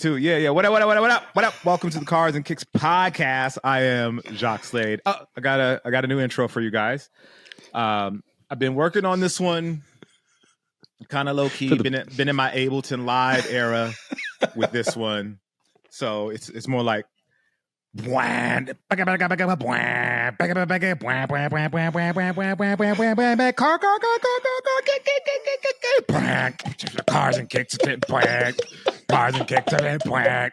2. Yeah. What up? Welcome to the Cars and Kicks podcast. I am Jacques Slade. I got a new intro for you guys. I've been working on this one kind of low key. Been in my Ableton Live era with this one, so it's more like. Car cars and kicks cars and kicks cars and kicks car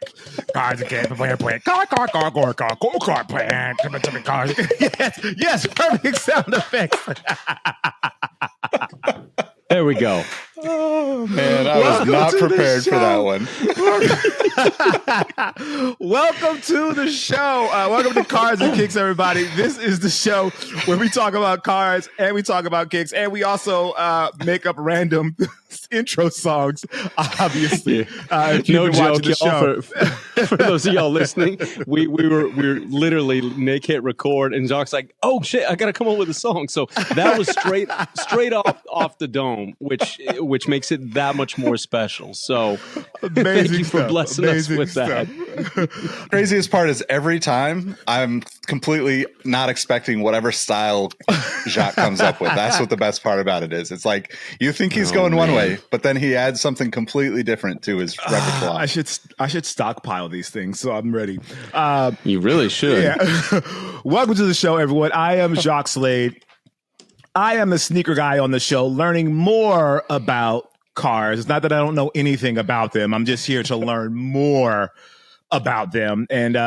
yes perfect sound effects. There we go. Oh man, I was not prepared for that one. Welcome to the show. Welcome to Cars and Kicks, everybody. This is the show where we talk about cars and we talk about kicks, and we also make up random intro songs. Obviously, no joke, y'all. For those of y'all listening, we were literally Nick hit record, and Jacques like, "Oh shit, I gotta come up with a song." So that was straight off the dome, which makes it that much more special. So thank you for blessing us with that. Craziest part is every time I'm completely not expecting whatever style Jacques comes up with. That's what the best part about it is. It's like you think he's going one way, but then he adds something completely different to his repertoire. I should stockpile these things, so I'm ready. You really should. Yeah. Welcome to the show, everyone. I am Jacques Slade. I am the sneaker guy on the show, learning more about cars. It's not that I don't know anything about them. I'm just here to learn more about them. And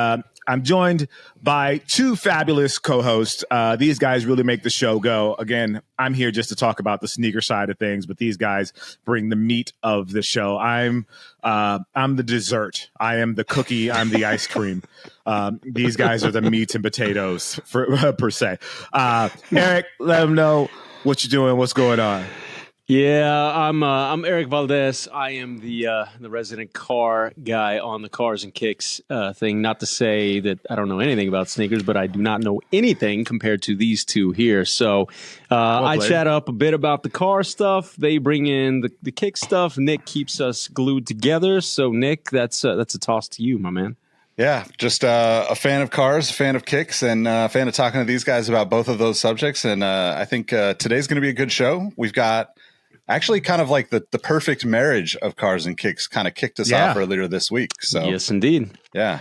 I'm joined by two fabulous co-hosts. These guys really make the show go. Again, I'm here just to talk about the sneaker side of things, but these guys bring the meat of the show. I'm the dessert. I am the cookie. I'm the ice cream. These guys are the meat and potatoes per se. Eric, let them know what you're doing. What's going on? Yeah, I'm Eric Valdez. I am the resident car guy on the Cars and Kicks thing. Not to say that I don't know anything about sneakers, but I do not know anything compared to these two here. So I chat up a bit about the car stuff. They bring in the kick stuff. Nick keeps us glued together. So Nick, that's a toss to you, my man. Yeah, just a fan of cars, a fan of kicks, and a fan of talking to these guys about both of those subjects. And I think today's going to be a good show. We've got actually kind of like the perfect marriage of cars and kicks kind of kicked us off earlier this week. So yes, indeed. Yeah.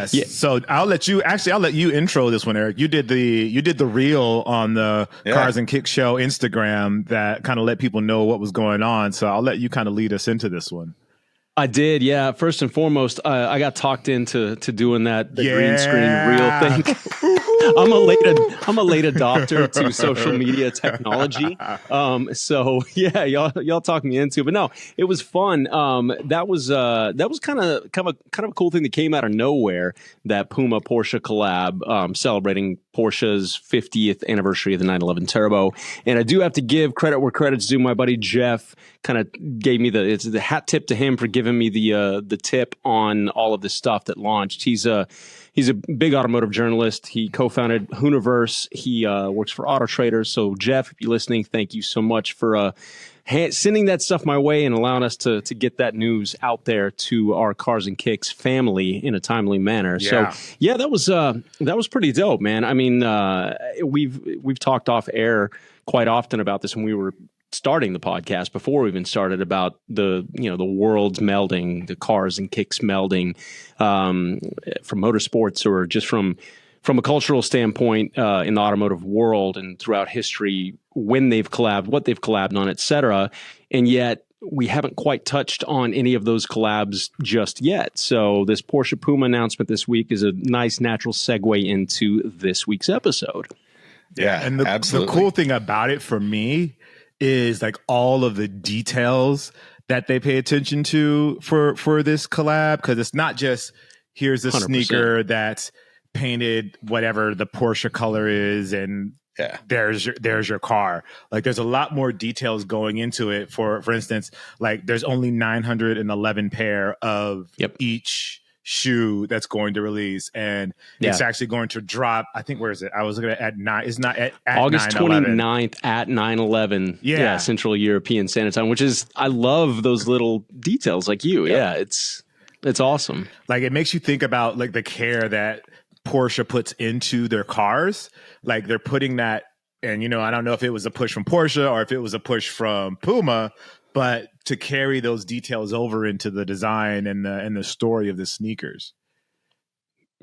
So I'll let you intro this one, Eric. You did the reel on the Cars and Kicks show Instagram that kind of let people know what was going on. So I'll let you kind of lead us into this one. I did, yeah. First and foremost, I got talked into doing the green screen reel thing. I'm a late adopter to social media technology. So yeah, y'all talked me into it. But no, it was fun. That was kind of a cool thing that came out of nowhere. That Puma Porsche collab, celebrating Porsche's 50th anniversary of the 911 Turbo. And I do have to give credit where credit's due. My buddy Jeff kind of gave me the hat tip to him for giving me the tip on all of this stuff that launched. He's a big automotive journalist. He co-founded Hooniverse. He works for Auto Trader. So Jeff, if you're listening, thank you so much for sending that stuff my way and allowing us to get that news out there to our Cars and Kicks family in a timely manner. Yeah. So yeah, that was pretty dope, man. I mean, we've talked off air quite often about this when we were starting the podcast, before we even started, about the world's melding, the Cars and Kicks melding, from Motorsports, or just from a cultural standpoint in the automotive world and throughout history, when they've collabed, what they've collabed on, et cetera. And yet we haven't quite touched on any of those collabs just yet. So this Porsche Puma announcement this week is a nice natural segue into this week's episode. Yeah, and the cool thing about it for me is like all of the details that they pay attention to for this collab, because it's not just here's a 100%. Sneaker that's painted whatever the Porsche color is and there's your car. Like there's a lot more details going into it. For instance, like there's only 911 pair of each shoe that's going to release, and it's actually going to drop. I think, where is it? I was looking at 9. It's not at August 29th at 9/11. Yeah, Central European Standard Time. Which is, I love those little details. Like you, it's It's awesome. Like, it makes you think about like the care that Porsche puts into their cars. Like, they're putting that, and I don't know if it was a push from Porsche or if it was a push from Puma, but to carry those details over into the design and the story of the sneakers.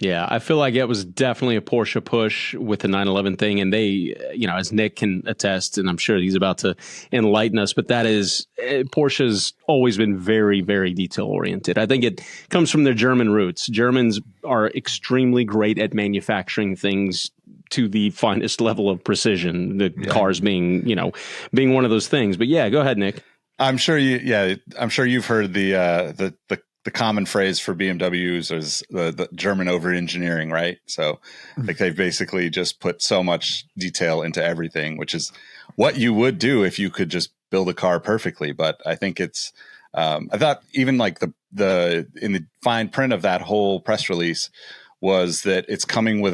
Yeah, I feel like it was definitely a Porsche push with the 911 thing. And they, as Nick can attest, and I'm sure he's about to enlighten us, but that is, Porsche's always been very, very detail oriented. I think it comes from their German roots. Germans are extremely great at manufacturing things to the finest level of precision, the cars being one of those things. But yeah, go ahead, Nick. I'm sure you've heard the common phrase for BMWs is the German over engineering, right? So like they've basically just put so much detail into everything, which is what you would do if you could just build a car perfectly. But I think it's I thought even like the in the fine print of that whole press release was that it's coming with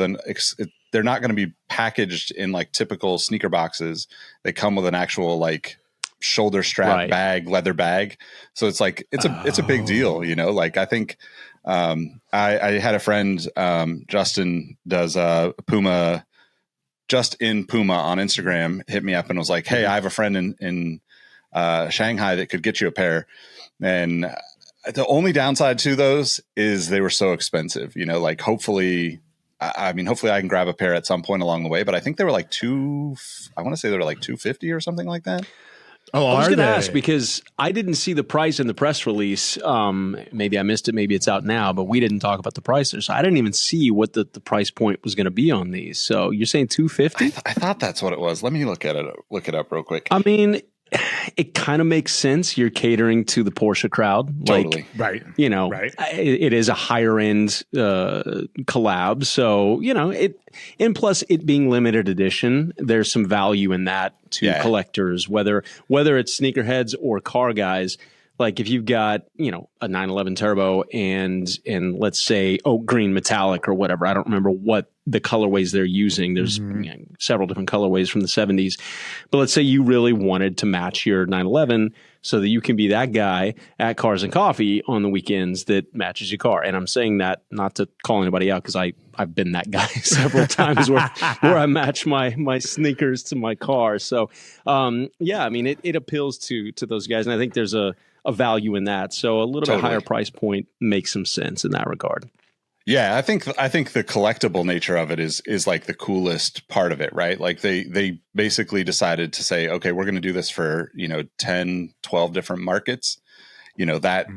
they're not going to be packaged in like typical sneaker boxes. They come with an actual like shoulder strap bag, leather bag. So it's like, it's a big deal, like I think, I had a friend, Justin does, Puma, just in Puma on Instagram, hit me up and was like, hey, I have a friend in Shanghai that could get you a pair. And the only downside to those is they were so expensive, like hopefully I can grab a pair at some point along the way, but I think they were like I want to say they were like $250 or something like that. Oh, I was going to ask because I didn't see the price in the press release. Maybe I missed it. Maybe it's out now, but we didn't talk about the prices. So I didn't even see what the price point was going to be on these. So you're saying $250? I thought that's what it was. Let me look it up real quick. I mean, it kind of makes sense. You're catering to the Porsche crowd. Totally. Right. It is a higher end collab. So, and plus it being limited edition, there's some value in that to collectors, whether it's sneakerheads or car guys. Like if you've got, a 911 turbo and let's say oak green metallic or whatever, I don't remember what the colorways they're using. There's several different colorways from the 70s. But let's say you really wanted to match your 911 so that you can be that guy at Cars and Coffee on the weekends that matches your car. And I'm saying that not to call anybody out because I've been that guy several times where I match my sneakers to my car. So, it appeals to those guys. And I think there's a value in that. So a little bit higher price point makes some sense in that regard. Yeah, I think the collectible nature of it is like the coolest part of it, right? Like they basically decided to say, okay, we're going to do this for, 10, 12 different markets. That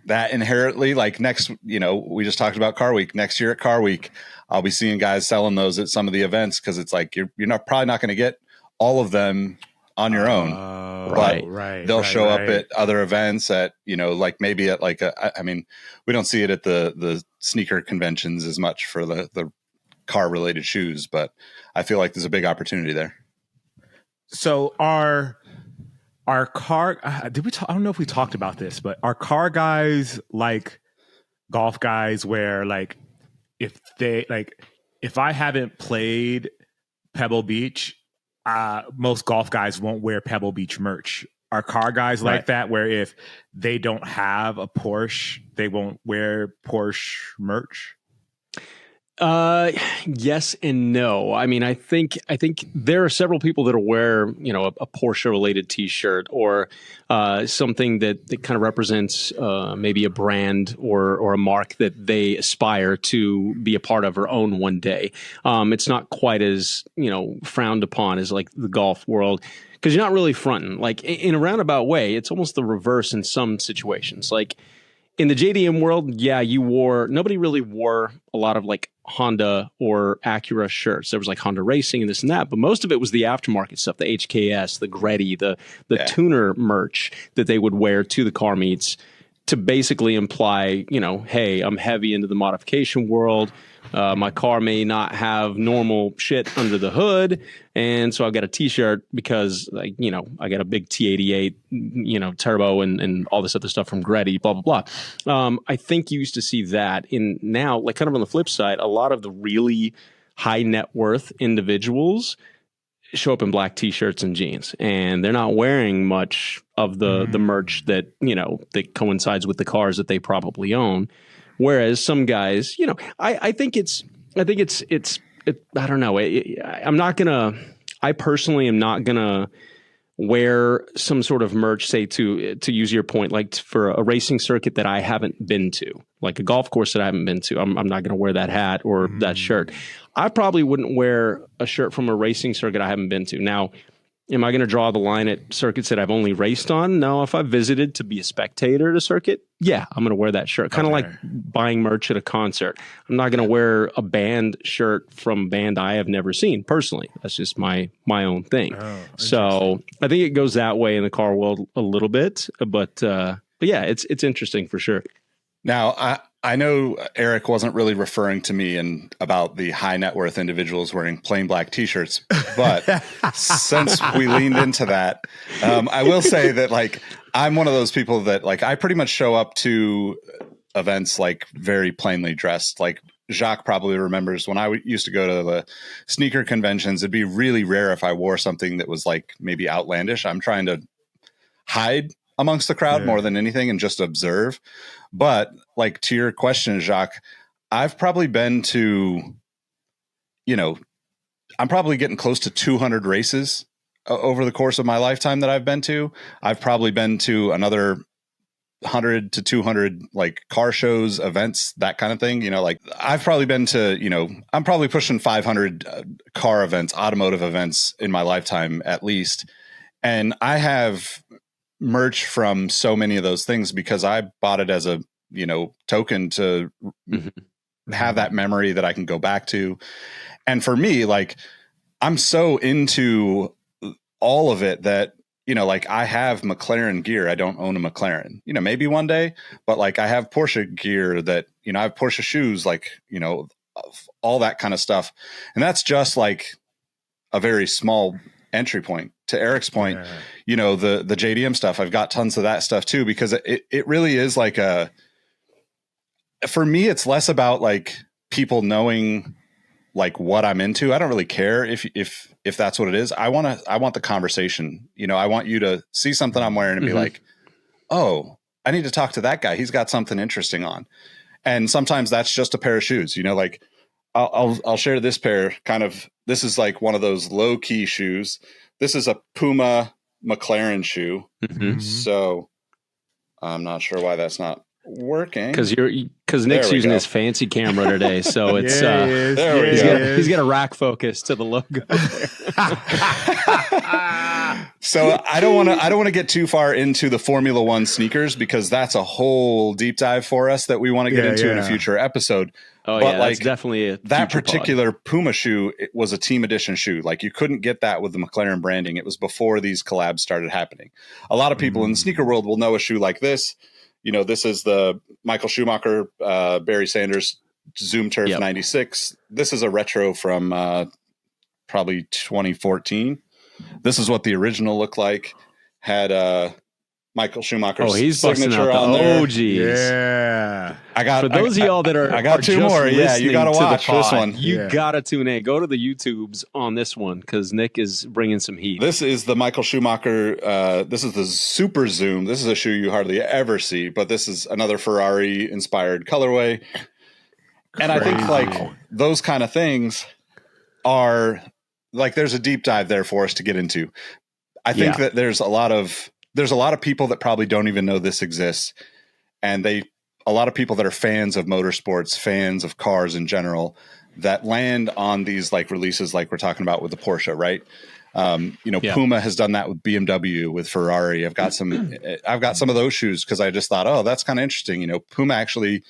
inherently, like next, we just talked about Car Week. Next year at Car Week, I'll be seeing guys selling those at some of the events because it's like you're probably not going to get all of them on your own, but they'll show up at other events at, like maybe at like we don't see it at the sneaker conventions as much for the car related shoes, but I feel like there's a big opportunity there. So our car, I don't know if we talked about this, but are car guys like golf guys where like, if I haven't played Pebble Beach, most golf guys won't wear Pebble Beach merch. Are car guys like that where if they don't have a Porsche, they won't wear Porsche merch? Yes and no. I mean, I think there are several people that'll wear, a Porsche related T-shirt or something that kind of represents maybe a brand or a mark that they aspire to be a part of or own one day. It's not quite as frowned upon as like the golf world. Because you're not really fronting. Like in a roundabout way, it's almost the reverse in some situations. Like in the JDM world, nobody really wore a lot of like Honda or Acura shirts. There was like Honda Racing and this and that, but most of it was the aftermarket stuff, the HKS, the Gretty, the tuner merch that they would wear to the car meets to basically imply, hey, I'm heavy into the modification world. My car may not have normal shit under the hood. And so I've got a T-shirt because, I got a big T88, turbo and all this other stuff from Gretty, blah, blah, blah. I think you used to see that in now, like kind of on the flip side, a lot of the really high net worth individuals show up in black t-shirts and jeans, and they're not wearing much of the merch that, that coincides with the cars that they probably own. Whereas some guys, I think it's I don't know. I personally am not gonna wear some sort of merch, say to use your point, like for a racing circuit that I haven't been to, like a golf course that I haven't been to. I'm not going to wear that hat or that shirt. I probably wouldn't wear a shirt from a racing circuit I haven't been to. Now, am I going to draw the line at circuits that I've only raced on? No. If I visited to be a spectator at a circuit, yeah, I'm going to wear that shirt. Kind of like buying merch at a concert. I'm not going to wear a band shirt from a band I have never seen personally. That's just my own thing. So I think it goes that way in the car world a little bit, but yeah, it's interesting for sure. Now, I know Eric wasn't really referring to me and about the high net worth individuals wearing plain black t-shirts, but since we leaned into that, I will say that like I'm one of those people that like I pretty much show up to events like very plainly dressed. Like Jacques probably remembers when I used to go to the sneaker conventions, it'd be really rare if I wore something that was like maybe outlandish. I'm trying to hide amongst the crowd more than anything and just observe. But like to your question, Jacques, I've probably been to, I'm probably getting close to 200 races over the course of my lifetime that I've been to. I've probably been to another 100 to 200 like car shows, events, that kind of thing. Like I've probably been to, I'm probably pushing 500 car events, automotive events in my lifetime at least. And I have merch from so many of those things because I bought it as a, token to have that memory that I can go back to. And for me, like, I'm so into all of it that, like I have McLaren gear. I don't own a McLaren, maybe one day, but like I have Porsche gear that, I have Porsche shoes, like, all that kind of stuff. And that's just like a very small entry point. To Eric's point, the JDM stuff, I've got tons of that stuff too, because it really is like for me, it's less about like people knowing like what I'm into. I don't really care if that's what it is. I want the conversation. I want you to see something I'm wearing and be like, oh, I need to talk to that guy. He's got something interesting on. And sometimes that's just a pair of shoes, like I'll share this pair this is like one of those low key shoes. This is a Puma McLaren shoe. So I'm not sure why that's not working. Because Nick's using his fancy camera today. So it's he's got a rack focus to the logo. So I don't want to get too far into the Formula One sneakers because that's a whole deep dive for us that we want to get into in a future episode. Oh, but yeah, that's definitely that particular Puma shoe. It was a team edition shoe. Like you couldn't get that with the McLaren branding. It was before these collabs started happening. A lot of people in the sneaker world will know a shoe like this. This is the Michael Schumacher, Barry Sanders Zoom Turf 96. This is a retro from probably 2014. This is what the original looked like. Had Michael Schumacher's signature on there. Oh, geez. Yeah. For those of y'all that are I got two more. Yeah, you got to watch this one. You got to tune in. Go to the YouTubes on this one because Nick is bringing some heat. This is the Michael Schumacher. This is the Super Zoom. This is a shoe you hardly ever see, but this is another Ferrari-inspired colorway. And I think like those kind of things are like there's a deep dive there for us to get into. I think that there's a lot of people that probably don't even know this exists. And a lot of people that are fans of motorsports, fans of cars in general, that land on these like releases like we're talking about with the Porsche, right? Puma has done that with BMW, with Ferrari. I've got some of those shoes because I just thought, oh, that's kind of interesting. Puma actually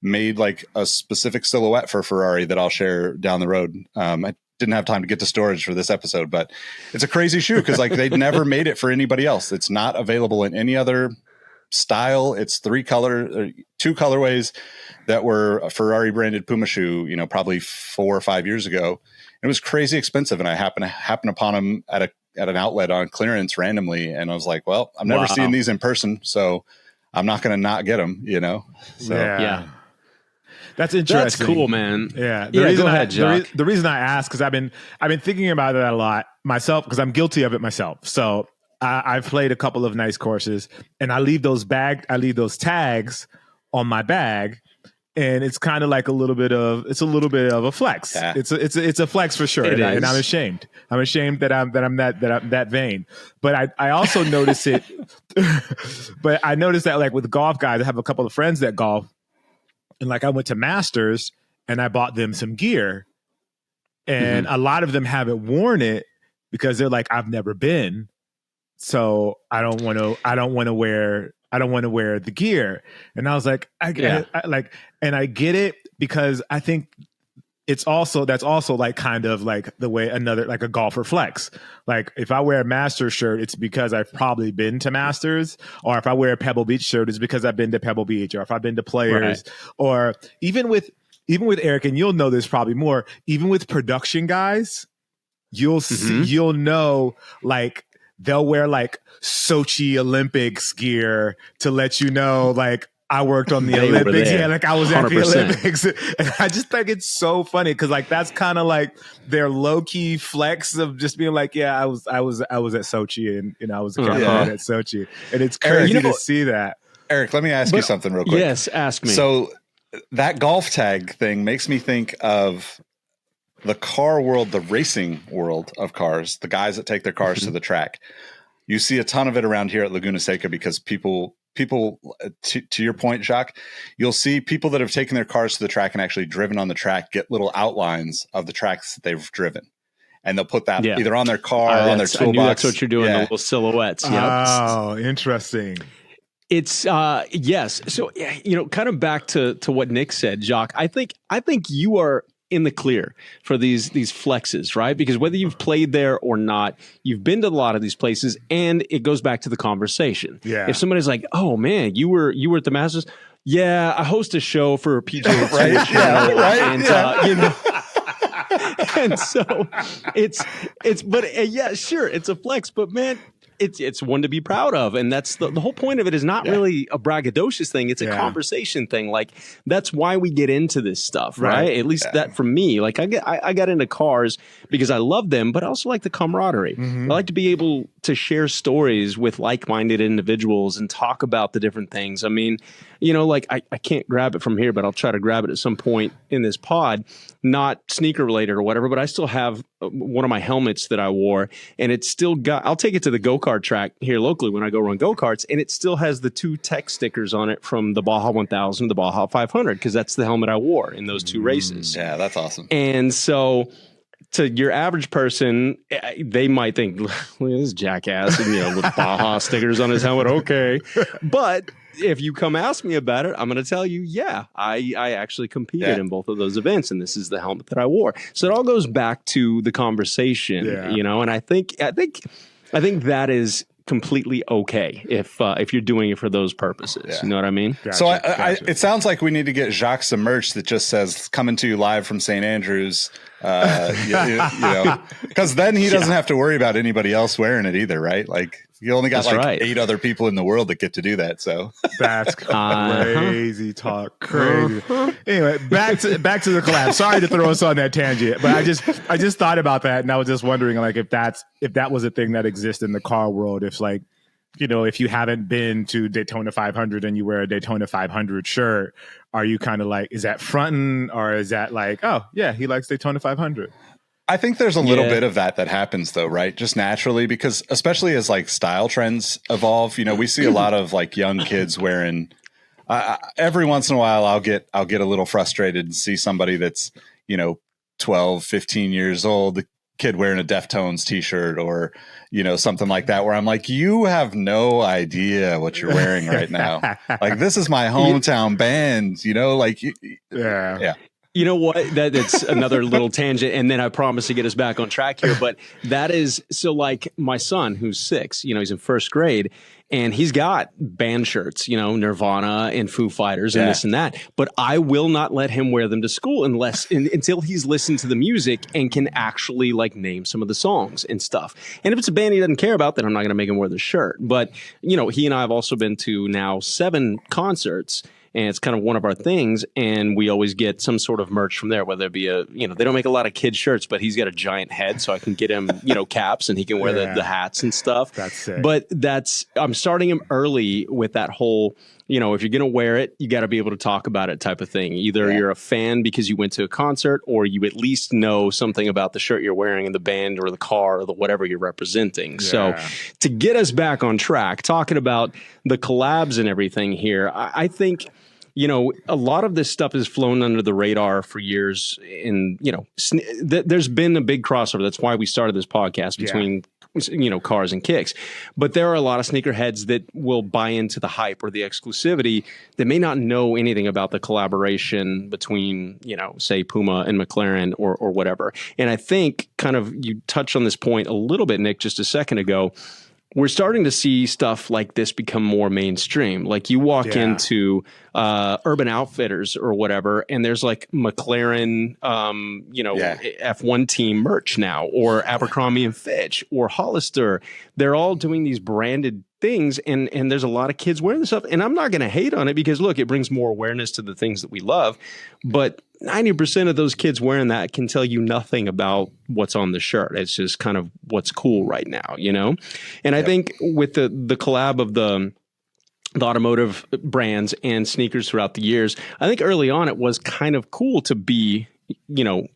made like a specific silhouette for Ferrari that I'll share down the road. I didn't have time to get to storage for this episode, but it's a crazy shoe because like they'd never made it for anybody else. It's not available in any other style. It's two colorways that were a Ferrari branded Puma shoe, probably 4 or 5 years ago. It was crazy expensive. And I happened upon them at an outlet on clearance randomly. And I was like, well, I'm never seeing these in person, so I'm not going to not get them, So, yeah. That's interesting. That's cool, man. Yeah. Go ahead, Jacques. The reason I ask, because I've been thinking about that a lot myself, because I'm guilty of it myself. So I've played a couple of nice courses, and I leave those tags on my bag. And it's kind of like a little bit of a flex. Yeah. It's a flex for sure, and I'm ashamed. I'm ashamed that I'm that vain. But I also notice it. But I noticed that like with golf guys, I have a couple of friends that golf, and like I went to Masters and I bought them some gear, and a lot of them haven't worn it because they're like, I've never been, so I don't want to wear the gear. And I was like, I get it, because I think that's also like kind of like the way like a golfer flex. Like if I wear a Masters shirt, it's because I've probably been to Masters, or if I wear a Pebble Beach shirt, it's because I've been to Pebble Beach, or if I've been to Players, or even with Eric, and you'll know this probably more, even with production guys, you'll know, like they'll wear like Sochi Olympics gear to let you know, like, I worked on the Olympics. Yeah, like I was at the Olympics. And I just think it's so funny because like that's kind of like their low key flex of just being like, yeah, I was at Sochi, and I was a captain at Sochi, and it's crazy to see that. Eric, let me ask you something real quick. Yes, ask me. So that golf tag thing makes me think of the car world, the racing world of cars, the guys that take their cars to the track. You see a ton of it around here at Laguna Seca because people, to your point, Jacques, you'll see people that have taken their cars to the track and actually driven on the track get little outlines of the tracks that they've driven. And they'll put that either on their car or on their toolbox. I knew that's what you're doing, the little silhouettes. Yep. Oh, interesting. It's yes. So, kind of back to what Nick said, Jacques, I think you are in the clear for these flexes, right? Because whether you've played there or not, you've been to a lot of these places, and it goes back to the conversation. Yeah. If somebody's like, "Oh man, you were at the Masters," yeah, I host a show for a PGA Tour channel, and and so it's sure, it's a flex, but man, it's one to be proud of. And that's the whole point of it is not really a braggadocious thing. It's a conversation thing. Like that's why we get into this stuff, right? At least that for me, like I got into cars because I love them, but I also like the camaraderie. I like to be able to share stories with like-minded individuals and talk about the different things. I mean, like I can't grab it from here, but I'll try to grab it at some point in this pod, not sneaker related or whatever, but I still have one of my helmets that I wore, and it's still I'll take it to the go-kart track here locally when I go run go-karts, and it still has the 2 tech stickers on it from the Baja 1000 to the Baja 500, because that's the helmet I wore in those 2 races. Yeah, that's awesome. And so to your average person, they might think, look at this jackass, and, with Baja stickers on his helmet. Okay. But if you come ask me about it, I'm going to tell you, yeah, I actually competed in both of those events, and this is the helmet that I wore. So it all goes back to the conversation, and I think that is completely okay if you're doing it for those purposes. Yeah. You know what I mean? Gotcha, so it sounds like we need to get Jacques some merch that just says "Coming to you live from St. Andrews," because then he doesn't have to worry about anybody else wearing it either, right? Like you only got 8 other people in the world that get to do that. So that's crazy talk. Crazy. Anyway, back to the collab. Sorry to throw us on that tangent, but I just thought about that, and I was just wondering, like, if that was a thing that exists in the car world. If like, if you haven't been to Daytona 500 and you wear a Daytona 500 shirt, are you kind of like, is that fronting, or is that like, oh yeah, he likes Daytona 500? I think there's a little bit of that happens though, right? Just naturally, because especially as like style trends evolve, we see a lot of like young kids wearing, every once in a while I'll get a little frustrated and see somebody that's, 12, 15 years old, the kid wearing a Deftones t-shirt or, something like that, where I'm like, you have no idea what you're wearing right now. Like, this is my hometown band, yeah. You know what? That's another little tangent, and then I promise to get us back on track here. But that is so. Like my son, who's 6, he's in 1st grade, and he's got band shirts, Nirvana and Foo Fighters and this and that. But I will not let him wear them to school until he's listened to the music and can actually like name some of the songs and stuff. And if it's a band he doesn't care about, then I'm not going to make him wear the shirt. But he and I have also been to now 7 concerts. and it's kind of one of our things. And we always get some sort of merch from there, whether it be they don't make a lot of kid shirts, but he's got a giant head, so I can get him, caps, and he can wear the hats and stuff. That's sick. But I'm starting him early with that whole, if you're going to wear it, you got to be able to talk about it type of thing. Either you're a fan because you went to a concert, or you at least know something about the shirt you're wearing and the band or the car or the whatever you're representing. Yeah. So to get us back on track, talking about the collabs and everything here, I think, a lot of this stuff has flown under the radar for years. And, there's been a big crossover. That's why we started this podcast between cars and kicks. But there are a lot of sneakerheads that will buy into the hype or the exclusivity that may not know anything about the collaboration between, say Puma and McLaren or whatever. And I think kind of you touched on this point a little bit, Nick, just a second ago. We're starting to see stuff like this become more mainstream. Like you walk into Urban Outfitters or whatever, and there's like McLaren, F1 team merch now, or Abercrombie and Fitch, or Hollister. They're all doing these branded things, and there's a lot of kids wearing this stuff. And I'm not going to hate on it because, look, it brings more awareness to the things that we love. But 90% of those kids wearing that can tell you nothing about what's on the shirt. It's just kind of what's cool right now, And I think with the collab of the automotive brands and sneakers throughout the years, I think early on it was kind of cool to be,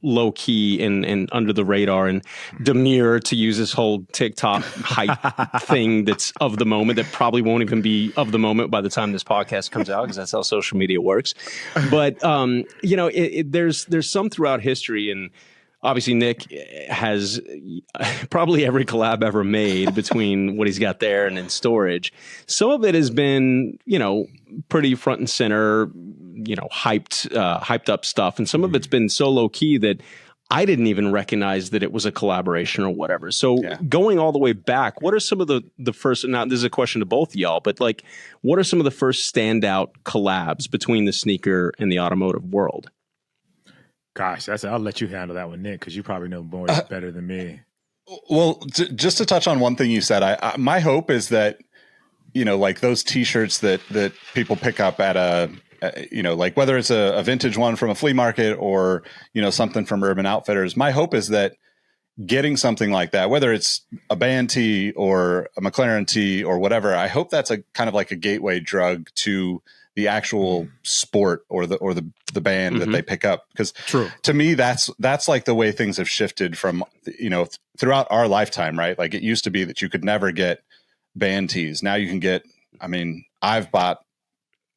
low key and under the radar and demure, to use this whole TikTok hype thing that's of the moment, that probably won't even be of the moment by the time this podcast comes out, because that's how social media works. But, there's some throughout history, and obviously Nick has probably every collab ever made between what he's got there and in storage. Some of it has been, pretty front and center, hyped up stuff. And some of it's been so low key that I didn't even recognize that it was a collaboration or whatever. So going all the way back, what are some of the first, now this is a question to both of y'all, but like, what are some of the first standout collabs between the sneaker and the automotive world? Gosh, I'll let you handle that one, Nick, because you probably know more better than me. Well, just to touch on one thing you said, I my hope is that, like those T-shirts that people pick up at like whether it's a vintage one from a flea market or, something from Urban Outfitters, my hope is that getting something like that, whether it's a band tee or a McLaren tee or whatever, I hope that's a kind of like a gateway drug to the actual sport or the band that they pick up. Because to me, that's like the way things have shifted from, throughout our lifetime, right? Like it used to be that you could never get band tees. Now you can get, I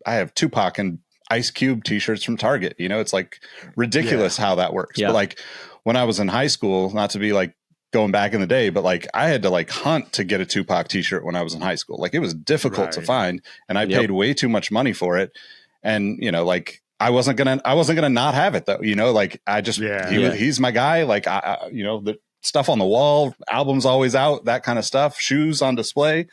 have Tupac and Ice Cube t-shirts from Target. It's like ridiculous how that works. But like when I was in high school, not to be like going back in the day, but like I had to like hunt to get a Tupac t-shirt when I was in high school. Like it was difficult to find, and I paid way too much money for it. And, like I wasn't gonna not have it though. Like I just, he's my guy. Like the stuff on the wall, albums always out, that kind of stuff, shoes on display.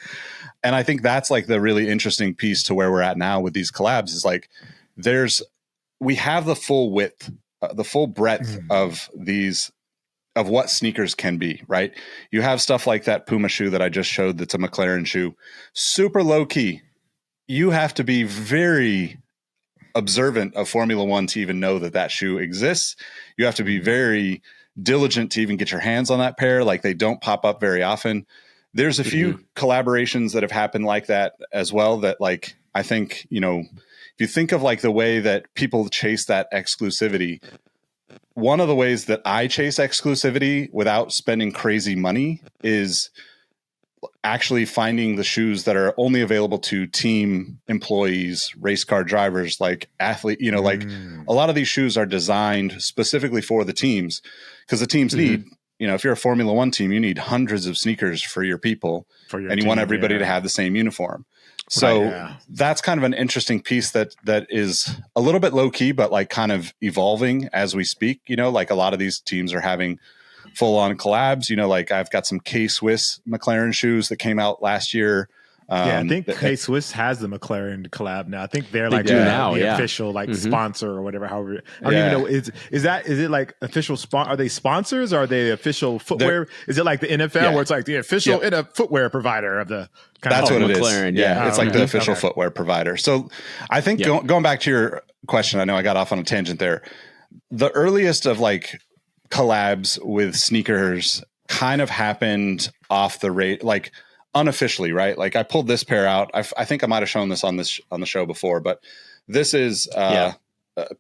And I think that's like the really interesting piece to where we're at now with these collabs is like, we have the full width, the full breadth of what sneakers can be, right? You have stuff like that Puma shoe that I just showed that's a McLaren shoe, super low key. You have to be very observant of Formula One to even know that shoe exists. You have to be very diligent to even get your hands on that pair. Like they don't pop up very often. There's a few collaborations that have happened like that as well that like, I think, if you think of like the way that people chase that exclusivity, one of the ways that I chase exclusivity without spending crazy money is actually finding the shoes that are only available to team employees, race car drivers, like athlete, like a lot of these shoes are designed specifically for the teams because the teams need, if you're a Formula One team, you need hundreds of sneakers for your people and you want everybody to have the same uniform. So that's kind of an interesting piece that is a little bit low key, but like kind of evolving as we speak, like a lot of these teams are having full on collabs, like I've got some K-Swiss McLaren shoes that came out last year. Yeah, I think K-Swiss has the McLaren collab now. I think they're They like do now, the yeah. official like sponsor or whatever. However, I don't even know. Is it like official? Are they sponsors? Or are they official footwear? Is it like the NFL where it's like the official footwear provider of the? That's what McLaren, it is. Yeah, it's like the official Okay. footwear provider. So I think going back to your question, I know I got off on a tangent there. The earliest of like collabs with sneakers kind of happened off the rate, like unofficially, right? Like I pulled this pair out. I think I might have shown this on the show before, but this is Reebok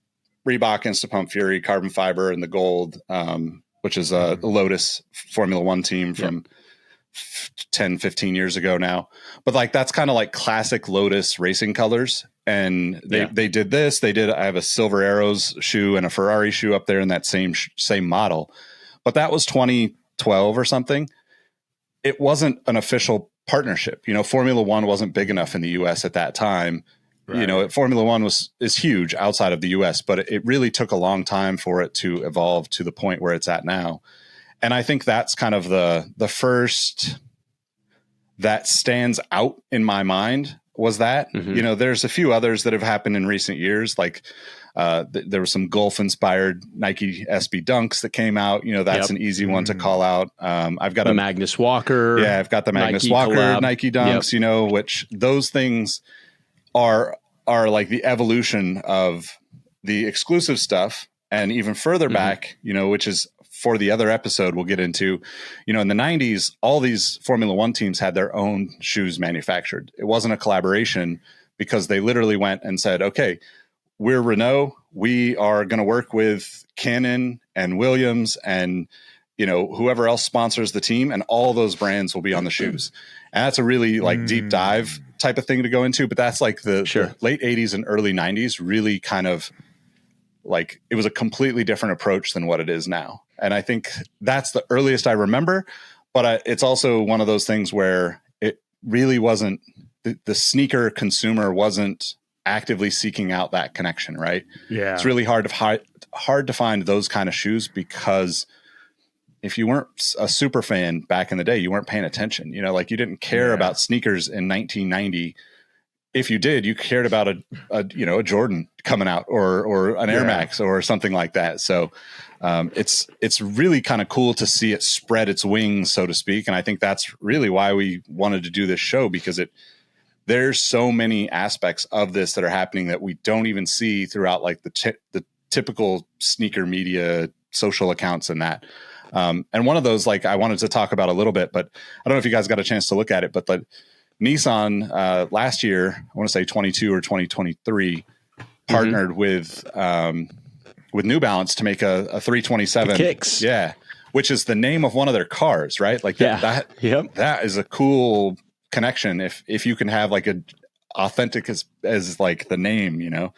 Instapump Fury carbon fiber in the gold, which is a Lotus Formula One team from 10, 15 years ago now. But like that's kind of like classic Lotus racing colors. And they did this. I have a Silver Arrows shoe and a Ferrari shoe up there in that same model. But that was 2012 or something. It wasn't an official partnership. Formula One wasn't big enough in the US at that time. Right. Formula One is huge outside of the US, but it really took a long time for it to evolve to the point where it's at now. And I think that's kind of the first that stands out in my mind was that. There's a few others that have happened in recent years. Like there was some golf inspired Nike SB Dunks that came out. That's an easy one to call out. I've got the Magnus Walker. Yeah, I've got the Magnus Nike Walker collab. Nike Dunks, which those things are like the evolution of the exclusive stuff. And even further back, which is for the other episode we'll get into, in the 90s, all these Formula One teams had their own shoes manufactured. It wasn't a collaboration because they literally went and said, okay, we're Renault. We are going to work with Canon and Williams and, whoever else sponsors the team, and all those brands will be on the shoes. And that's a really like deep dive type of thing to go into. But that's like the late 80s and early 90s really kind of like it was a completely different approach than what it is now. And I think that's the earliest I remember, but it's also one of those things where it really wasn't the sneaker consumer wasn't actively seeking out that connection, right? Yeah. It's really hard to find those kind of shoes because if you weren't a super fan back in the day, you weren't paying attention, like you didn't care about sneakers in 1990. If you did, you cared about a Jordan coming out or an Air Max or something like that. So it's really kind of cool to see it spread its wings, so to speak. And I think that's really why we wanted to do this show, because there's so many aspects of this that are happening that we don't even see throughout like the typical sneaker media social accounts and that. And one of those, like I wanted to talk about a little bit, but I don't know if you guys got a chance to look at it, but Nissan last year, I want to say 22 or 2023, partnered with New Balance to make a 327 the Kicks. Yeah, which is the name of one of their cars, right? Like that is a cool connection if you can have like a authentic as like the name,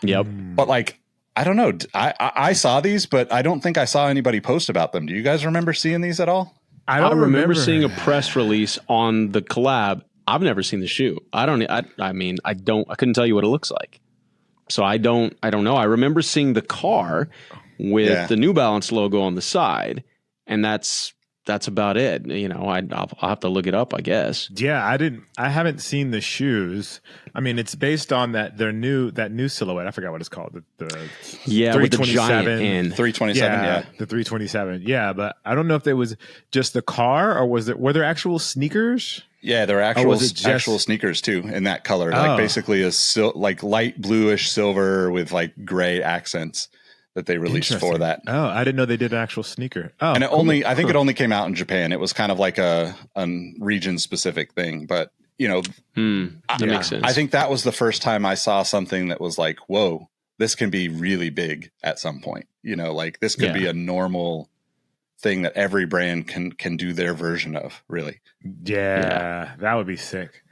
But like I don't know, I saw these, but I don't think I saw anybody post about them. Do you guys remember seeing these at all? I remember seeing a press release on the collab. I've never seen the shoe. I couldn't tell you what it looks like. So I don't know. I remember seeing the car with the New Balance logo on the side, and that's about it. I'll have to look it up, I guess. Yeah, I haven't seen the shoes. I mean, it's based on that new silhouette. I forgot what it's called. The with the giant N. 327. The 327. Yeah, but I don't know if it was just the car or were there actual sneakers? Yeah, there are actual sneakers too in that color, like basically like light bluish silver with like gray accents that they released for that. Oh, I didn't know they did an actual sneaker. Oh, and I think it only came out in Japan. It was kind of like a region specific thing, but that makes sense. I think that was the first time I saw something that was like, whoa, this can be really big at some point. Like this could be a normal thing that every brand can do their version of, really. Yeah, that would be sick.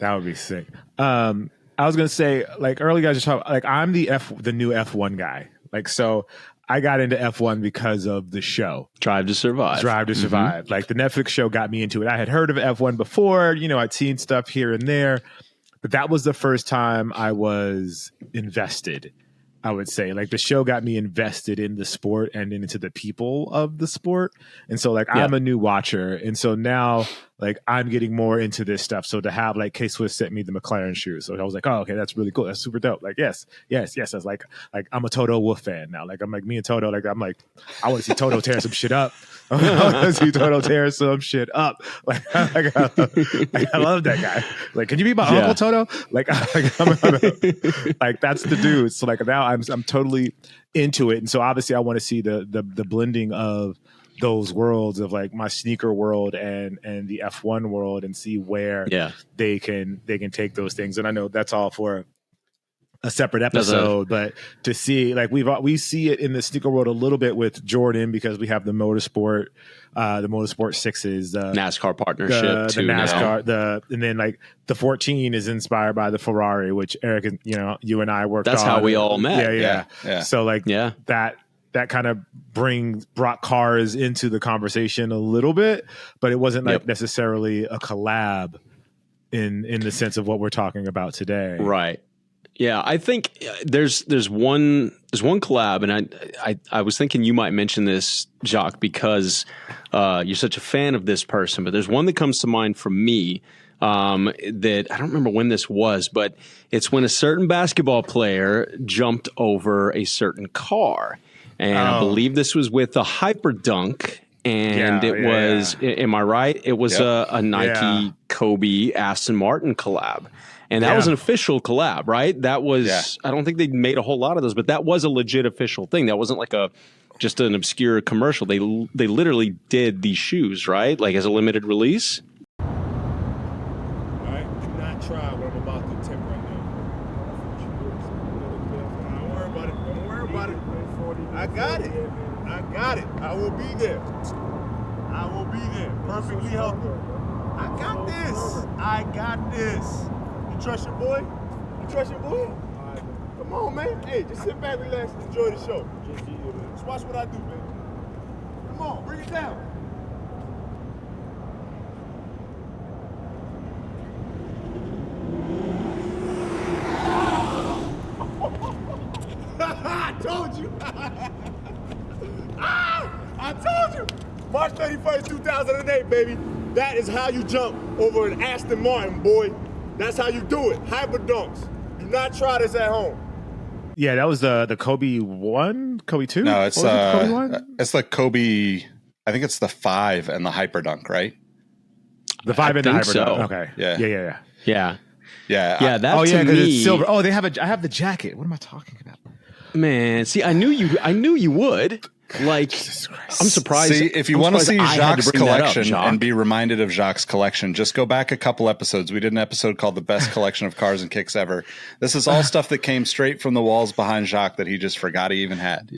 I was gonna say, like early guys, like I'm the new F1 guy. Like, so I got into F1 because of the show Drive to Survive. Like the Netflix show got me into it. I had heard of F1 before, I'd seen stuff here and there, but that was the first time I was invested. I would say like the show got me invested in the sport and into the people of the sport. And so like I'm a new watcher. And so now like I'm getting more into this stuff. So to have like K-Swiss sent me the McLaren shoes. So I was like, oh, okay, that's really cool. That's super dope. Like, yes. I was like I'm a Toto Wolff fan now. Like I'm like me and Toto, like I'm like, I want to see Toto tear some shit up. I want to see Toto tear some shit up. Like I love that guy. Like, can you be my uncle Toto? Like, like that's the dude. So like now I'm totally into it. And so obviously I want to see the blending of those worlds of like my sneaker world and the F1 world and see where they can take those things. And I know that's all for a separate episode, but to see like we see it in the sneaker world a little bit with Jordan because we have the Motorsport sixes, the NASCAR partnership, the NASCAR, and then like the 14 is inspired by the Ferrari, which Eric and you and I worked on. That's how we all met. Yeah. So like that kind of brought cars into the conversation a little bit, but it wasn't like necessarily a collab in the sense of what we're talking about today. Right. Yeah, I think there's one collab, and I was thinking you might mention this, Jacques, because you're such a fan of this person. But there's one that comes to mind for me that I don't remember when this was, but it's when a certain basketball player jumped over a certain car, and I believe this was with a Hyperdunk. And it was, am I right? It was a Nike Kobe Aston Martin collab. And that was an official collab, right? That was, I don't think they made a whole lot of those, but that was a legit official thing. That wasn't like just an obscure commercial. They literally did these shoes, right? Like as a limited release. All right, do not try what I'm about to attempt right now. Don't worry about it. Don't worry about it. I got it. I got it. I will be there. I will be there. Perfectly healthy. I got this. I got this. You trust your boy? You trust your boy? Come on, man. Hey, just sit back, relax, and enjoy the show. Just watch what I do, man. Come on, bring it down. I told you. I told you. March 31st, 2008, baby. That is how you jump over an Aston Martin, boy. That's how you do it. Hyper dunks. Do not try this at home. Yeah, that was the Kobe 1, Kobe 2? No, it's Kobe 1? It's the Kobe, I think it's the 5 and the Hyperdunk, right? The 5 and the Hyperdunk. So. Okay. Yeah. Yeah, that to because me, it's silver. Oh, I have the jacket. What am I talking about? Man, see, I knew you would. Like, I'm surprised. See, if you want to see Jacques' collection and be reminded of Jacques' collection, just go back a couple episodes. We did an episode called The Best Collection of Cars and Kicks Ever. This is all stuff that came straight from the walls behind Jacques that he just forgot he even had,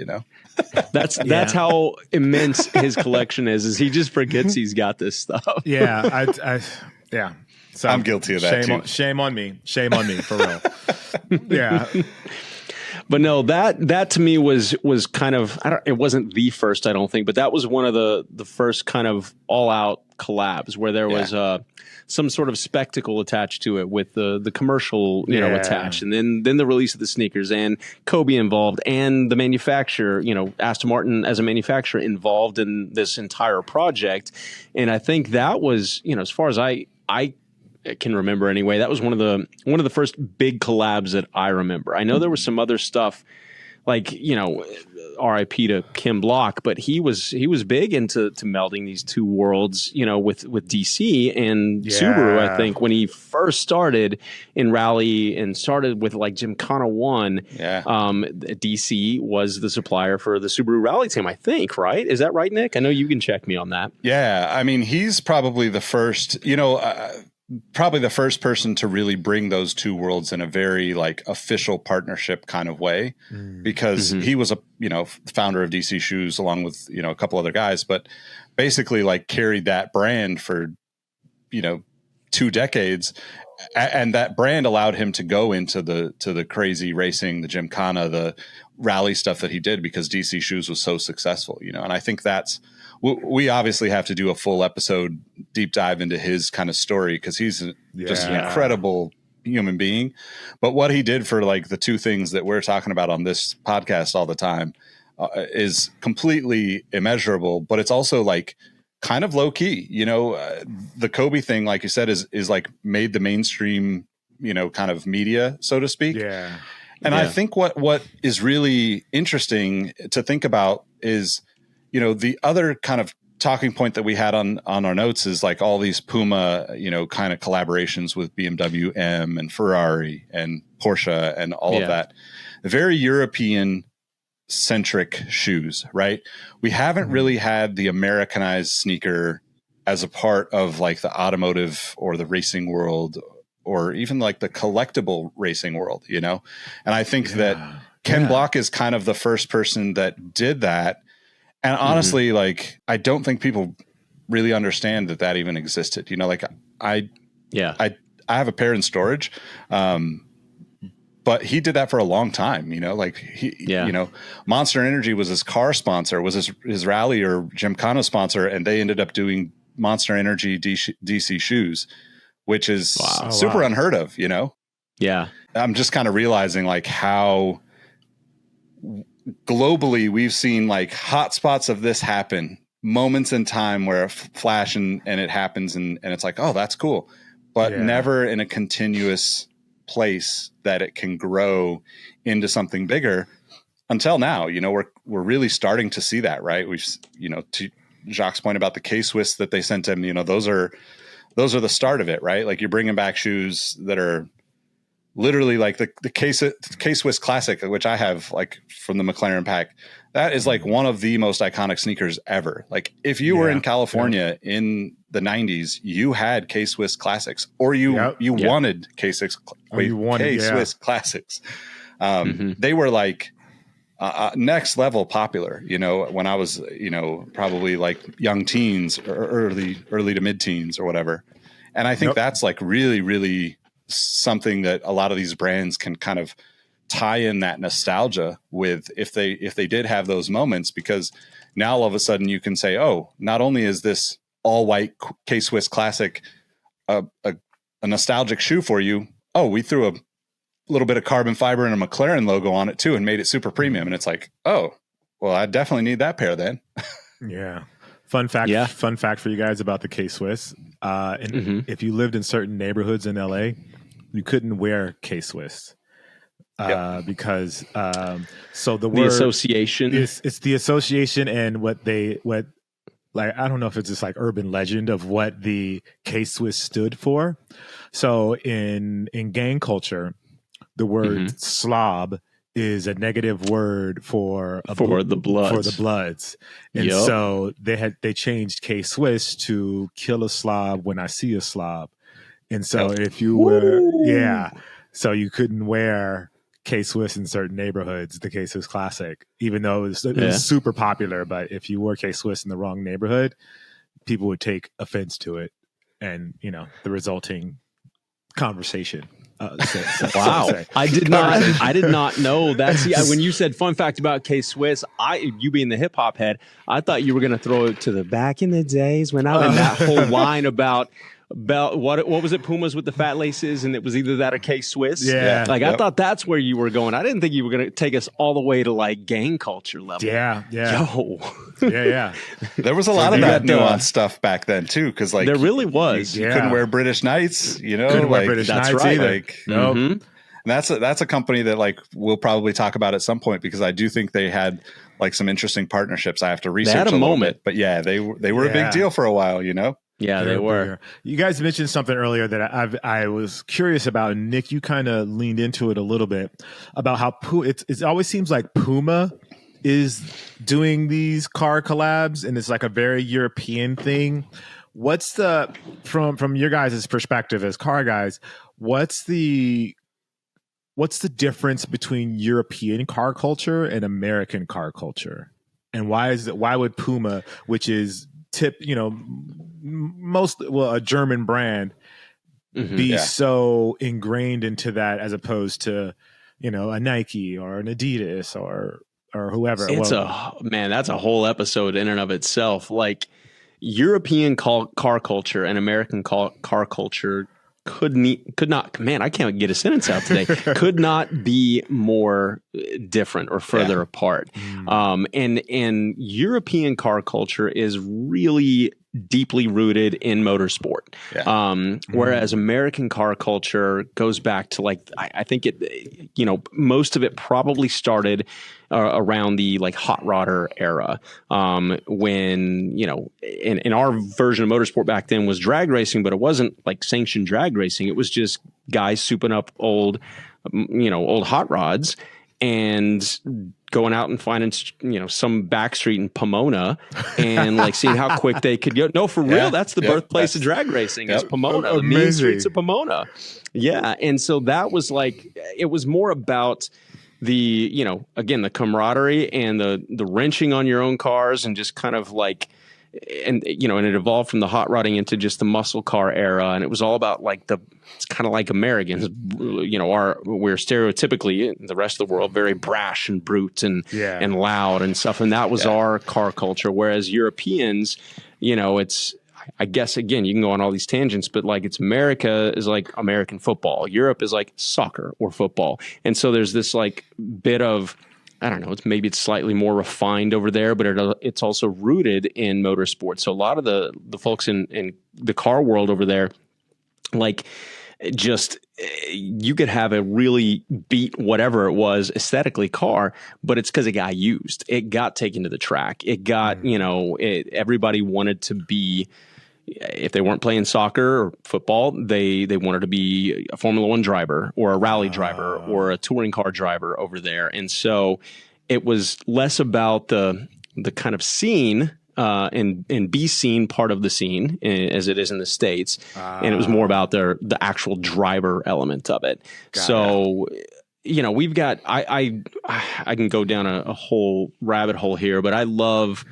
That's how immense his collection is he just forgets he's got this stuff. Yeah, So I'm guilty of that too. Shame on me, for real. Yeah. But no, that to me was kind of, it wasn't the first, I don't think, but that was one of the first kind of all out collabs where there was some sort of spectacle attached to it with the commercial, attached, and then the release of the sneakers and Kobe involved and the manufacturer, Aston Martin as a manufacturer involved in this entire project. And I think that was, as far as I can remember anyway, that was one of the first big collabs that I remember. I know there was some other stuff like, RIP to Kim Block, but he was big into melding these two worlds, with DC and Subaru, I think, when he first started in rally and started with like Gymkhana 1. DC was the supplier for the Subaru rally team, I think, right? Is that right, Nick? I know you can check me on that. Yeah. I mean, he's probably the first, person to really bring those two worlds in a very like official partnership kind of way, because he was a founder of DC Shoes along with a couple other guys, but basically like carried that brand for 2 decades, and that brand allowed him to go into the crazy racing, the Gymkhana, the rally stuff that he did because DC Shoes was so successful, and I think that's. We obviously have to do a full episode deep dive into his kind of story because he's just an incredible human being. But what he did for like the two things that we're talking about on this podcast all the time is completely immeasurable. But it's also like kind of low key. The Kobe thing, like you said, is like made the mainstream, kind of media, so to speak. Yeah. And I think what is really interesting to think about is, the other kind of talking point that we had on our notes is like all these Puma, kind of collaborations with BMW M and Ferrari and Porsche and all of that. Very European centric shoes, right? We haven't really had the Americanized sneaker as a part of like the automotive or the racing world, or even like the collectible racing world, And I think that Ken Block is kind of the first person that did that. And honestly, like, I don't think people really understand that even existed. Like I have a pair in storage, but he did that for a long time, like Monster Energy was his car sponsor, was his rally or Gymkhana sponsor. And they ended up doing Monster Energy DC shoes, which is super unheard of, Yeah. I'm just kind of realizing like how globally we've seen like hot spots of this happen, moments in time where a flash and it happens and it's like, oh, that's cool, but never in a continuous place that it can grow into something bigger until now. We're really starting to see that, right? We've, to Jacques' point about the K-Swiss that they sent him, those are the start of it, right? Like you're bringing back shoes that are literally like the K-Swiss Classic, which I have like from the McLaren pack. That is like one of the most iconic sneakers ever. Like if you were in California in the 90s, you had K-Swiss Classics, or you wanted K-Swiss Classics. They were like next level popular, when I was, probably like young teens or early to mid teens or whatever. And I think that's like really, really something that a lot of these brands can kind of tie in that nostalgia with if they did have those moments, because now all of a sudden you can say, oh, not only is this all white K-Swiss Classic a nostalgic shoe for you, oh, we threw a little bit of carbon fiber and a McLaren logo on it too and made it super premium. And it's like, oh, well, I definitely need that pair then. Yeah. Fun fact for you guys about the K-Swiss. If you lived in certain neighborhoods in LA, you couldn't wear K-Swiss because so the word association, it's the association, and what like, I don't know if it's just like urban legend of what the K-Swiss stood for. So in gang culture, the word slob is a negative word for the Bloods. And so they changed K-Swiss to kill a slob when I see a slob. And so if you were, so you couldn't wear K-Swiss in certain neighborhoods, the K-Swiss Classic, even though it was super popular. But if you wore K-Swiss in the wrong neighborhood, people would take offense to it. And, the resulting conversation. Wow. I did not know that. When you said fun fact about K-Swiss, you being the hip hop head, I thought you were going to throw it to the back in the days when I in that whole line about what was it, Pumas with the fat laces, and it was either that or K-Swiss. Yeah. Like I thought that's where you were going. I didn't think you were going to take us all the way to like gang culture level. Yeah. Yo. Yeah. There was a lot of that nuanced stuff back then too, because like there really was. You couldn't wear British Knights, Couldn't wear British that's Knights right. either. Like, and that's a company that like we'll probably talk about at some point, because I do think they had like some interesting partnerships. I have to research a little bit, but they were a big deal for a while, Yeah, they were. You guys mentioned something earlier that I was curious about, and Nick, you kind of leaned into it a little bit about how it always seems like Puma is doing these car collabs, and it's like a very European thing. What's from your guys' perspective as car guys? What's the difference between European car culture and American car culture, and why would Puma, which is a German brand, be so ingrained into that as opposed to a Nike or an Adidas or whoever? That's a whole episode in and of itself. Like European car culture and American car culture could not, man, I can't get a sentence out today, could not be more different or further apart. And European car culture is really deeply rooted in motorsport. Yeah. Whereas American car culture goes back to like, I think it, most of it probably started around the like hot rodder era, when, in our version of motorsport back then was drag racing, but it wasn't like sanctioned drag racing. It was just guys souping up old hot rods and going out and finding, some back street in Pomona and like seeing how quick they could go. No, for real. That's the birthplace of drag racing is Pomona, the mean streets of Pomona. Yeah. And so that was like, it was more about the, again, the camaraderie and the wrenching on your own cars and just kind of like, and it evolved from the hot rodding into just the muscle car era. And it was all about like it's kind of like Americans, we're stereotypically in the rest of the world, very brash and brute and loud and stuff. And that was our car culture. Whereas Europeans, it's, I guess, again, you can go on all these tangents, but like it's America is like American football. Europe is like soccer or football. And so there's this like bit of, I don't know, it's slightly more refined over there, but it's also rooted in motorsports. So a lot of the folks in the car world over there, like just you could have a really beat whatever it was aesthetically car, but it's because it got used. It got taken to the track. It got, everybody wanted to be, if they weren't playing soccer or football, they wanted to be a Formula One driver or a rally driver or a touring car driver over there. And so it was less about the kind of scene and be seen part of the scene as it is in the States. And it was more about the actual driver element of it. We've got, I can go down a whole rabbit hole here, but I love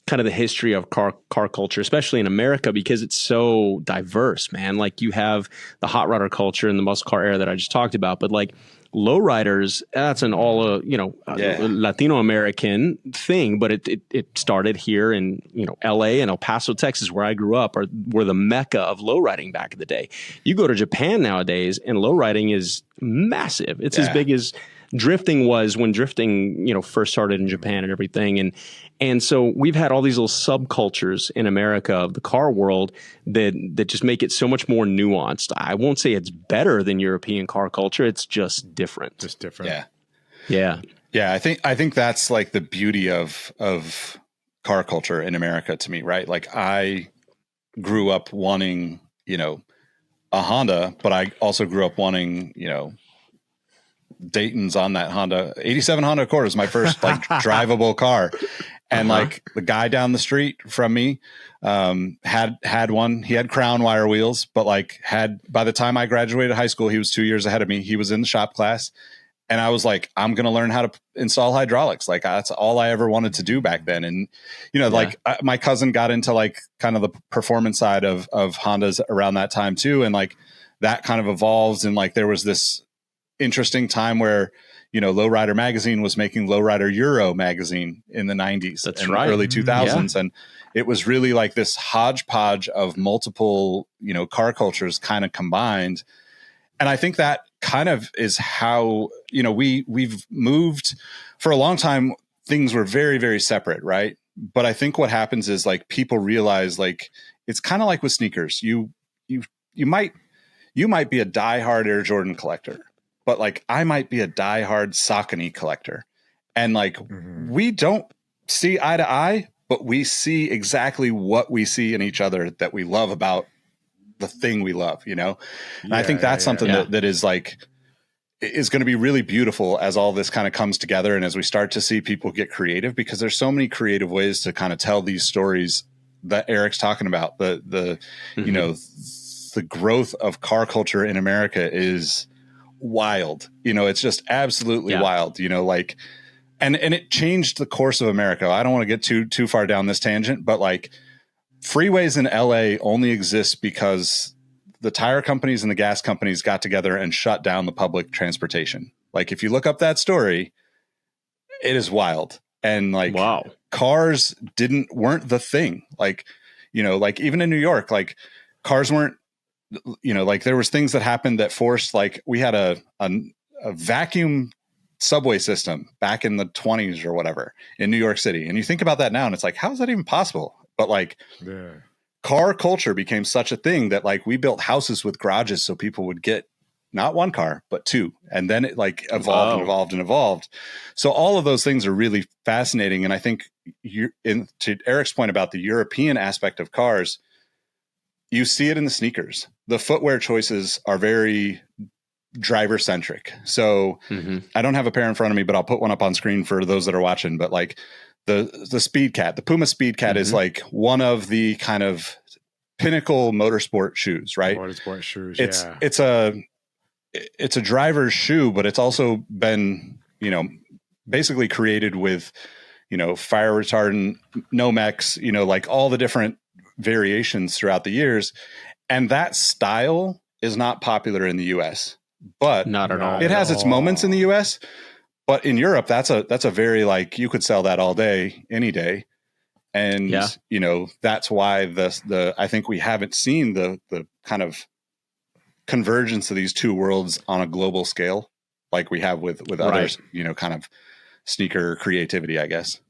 kind of the history of car culture, especially in America, because it's so diverse, man. Like you have the hot rodder culture and the muscle car era that I just talked about, but like lowriders, that's an all Latino American thing, but it started here in LA and El Paso, Texas, where I grew up, were the mecca of lowriding back in the day. You go to Japan nowadays, and lowriding is massive. It's as big as drifting was when drifting first started in Japan and everything. And so we've had all these little subcultures in America of the car world that just make it so much more nuanced. I won't say it's better than European car culture. It's just different. Just different. Yeah. Yeah. Yeah. I think that's like the beauty of car culture in America to me, right? Like I grew up wanting, a Honda, but I also grew up wanting, Dayton's on that Honda. 87 Honda Accord is my first like drivable car. And like the guy down the street from me had one. He had Crown wire wheels, but like by the time I graduated high school, he was 2 years ahead of me. He was in the shop class. And I was like, I'm going to learn how to install hydraulics. Like that's all I ever wanted to do back then. And, my cousin got into like kind of the performance side of Hondas around that time too. And like that kind of evolved. And like there was this interesting time where Lowrider magazine was making Lowrider Euro magazine in the 90s and early 2000s. And it was really like this hodgepodge of multiple, car cultures kind of combined. And I think that kind of is how, we've moved for a long time. Things were very, very separate. Right. But I think what happens is like people realize like, it's kind of like with sneakers. You might be a diehard Air Jordan collector, but like I might be a diehard Saucony collector, and like we don't see eye to eye, but we see exactly what we see in each other that we love about the thing we love, And I think that's something that is like is going to be really beautiful as all this kind of comes together, and as we start to see people get creative, because there's so many creative ways to kind of tell these stories that Eric's talking about. The growth of car culture in America is wild. It's just absolutely wild, like, and it changed the course of America. I don't want to get too far down this tangent, but like freeways in LA only exist because the tire companies and the gas companies got together and shut down the public transportation. Like if you look up that story, it is wild. And like, cars weren't the thing. Like, like even in New York, like cars weren't, like there was things that happened that forced, like we had a vacuum subway system back in the 20s or whatever in New York City. And you think about that now and it's like, how is that even possible? But like car culture became such a thing that like we built houses with garages so people would get not one car, but two. And then it like evolved and evolved and evolved. So all of those things are really fascinating. And I think to Eric's point about the European aspect of cars, you see it in the sneakers. The footwear choices are very driver centric. So I don't have a pair in front of me, but I'll put one up on screen for those that are watching. But like the Speed Cat, the Puma Speed Cat is like one of the kind of pinnacle motorsport shoes, right? Motorsport shoes. It's a driver's shoe, but it's also been, you know, basically created with, you know, fire retardant, Nomex, you know, like all the different variations throughout the years. And that style is not popular in the US, but not at all. It has its moments in the US, but in Europe, that's a very like, you could sell that all day, any day. And, you know, that's why I think we haven't seen the kind of convergence of these two worlds on a global scale, like we have with others, you know, kind of sneaker creativity, I guess.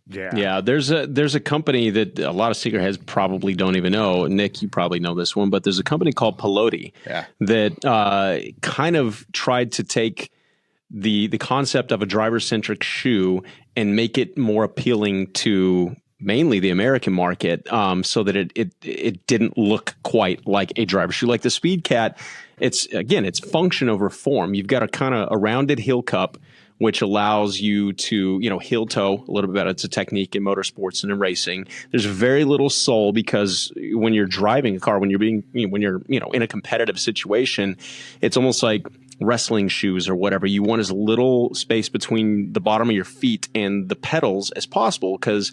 Yeah. There's a company that a lot of sneakerheads probably don't even know. Nick, you probably know this one, but there's a company called Pelote that kind of tried to take the concept of a driver-centric shoe and make it more appealing to mainly the American market, so that it didn't look quite like a driver shoe. Like the Speed Cat, it's function over form. You've got a kind of a rounded heel cup, which allows you to, you know, heel toe a little bit better. It's a technique in motorsports and in racing. There's very little sole because when you're driving a car, when you're in a competitive situation, it's almost like wrestling shoes or whatever. You want as little space between the bottom of your feet and the pedals as possible, because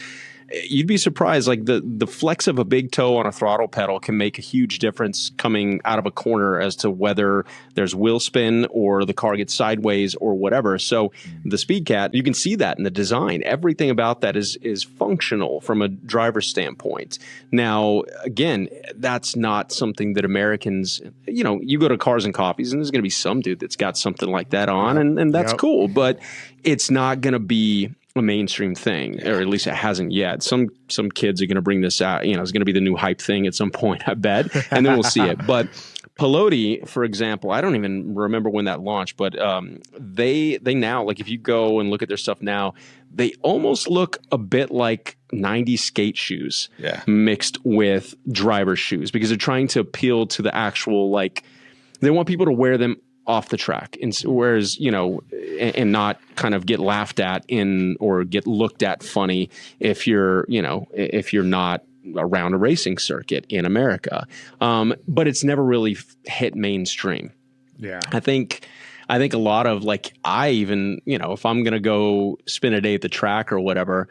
you'd be surprised, like the flex of a big toe on a throttle pedal can make a huge difference coming out of a corner as to whether there's wheel spin or the car gets sideways or whatever. So the Speed Cat, you can see that in the design. Everything about that is functional from a driver's standpoint. Now, again, that's not something that Americans, you know, you go to Cars and Coffees and there's going to be some dude that's got something like that on, and that's cool, but it's not going to be a mainstream thing, or at least it hasn't yet. Some kids are going to bring this out. You know, it's going to be the new hype thing at some point, I bet, and then we'll see it. But Pelote, for example, I don't even remember when that launched, but they now, like if you go and look at their stuff now, they almost look a bit like 90s skate shoes mixed with driver shoes, because they're trying to appeal to the actual, like, they want people to wear them off the track, and whereas, you know, and not kind of get laughed at or get looked at funny if you're not around a racing circuit in America. But it's never really hit mainstream. Yeah. I think a lot of, like, I even, you know, if I'm going to go spend a day at the track or whatever,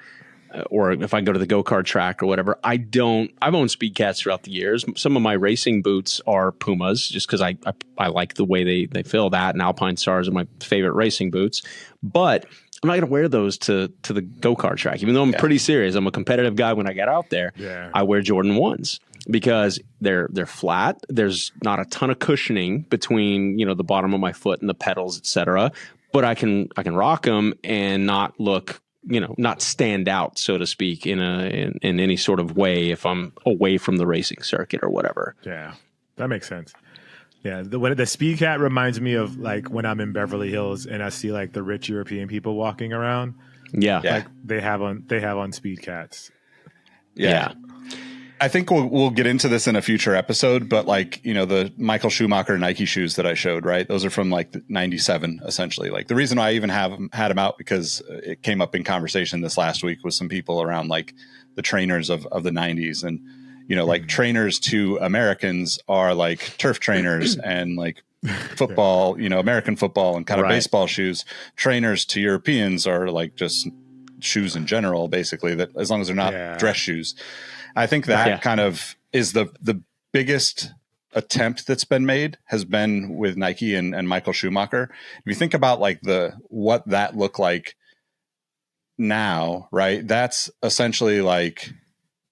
or if I go to the go-kart track or whatever, I've owned Speed Cats throughout the years. Some of my racing boots are Pumas just because I like the way they feel. That and Alpine Stars are my favorite racing boots. But I'm not going to wear those to the go-kart track, even though I'm pretty serious. I'm a competitive guy when I get out there. Yeah. I wear Jordan 1s because they're flat. There's not a ton of cushioning between, you know, the bottom of my foot and the pedals, etc. But I can rock them and not look, you know, not stand out, so to speak, in any sort of way if I'm away from the racing circuit or whatever. Yeah, that makes sense. Yeah, the Speed Cat reminds me of, like, when I'm in Beverly Hills and I see, like, the rich European people walking around. Yeah, like they have on Speed Cats. Yeah. I think we'll get into this in a future episode, but, like, you know, the Michael Schumacher Nike shoes that I showed, right? Those are from like 97, essentially. Like, the reason I even had them out, because it came up in conversation this last week with some people around, like, the trainers of the 90s. And, you know, like, trainers to Americans are like turf trainers and, like, football, you know, American football and kind of baseball shoes. Trainers to Europeans are like just shoes in general, basically, that as long as they're not dress shoes. I think that kind of is the biggest attempt that's been made has been with Nike and Michael Schumacher. If you think about, like, what that looked like now, right? That's essentially like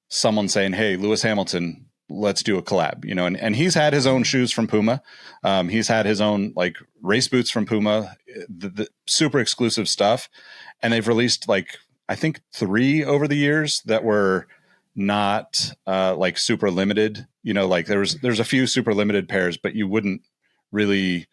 someone saying, "Hey, Lewis Hamilton, let's do a collab," you know, and he's had his own shoes from Puma. He's had his own, like, race boots from Puma, the super exclusive stuff. And they've released, like, I think 3 over the years that were not like super limited. Like there's a few super limited pairs, but you wouldn't really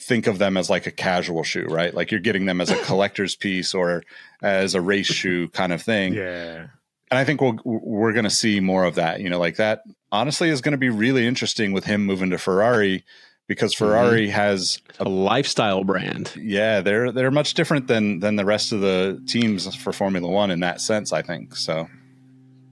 think of them as like a casual shoe, right? Like you're getting them as a collector's piece or as a race shoe kind of thing. Yeah. And I think we're going to see more of that. Like that honestly is going to be really interesting with him moving to Ferrari, because Ferrari has a lifestyle brand. Yeah, they're much different than the rest of the teams for Formula One in that sense, I think. So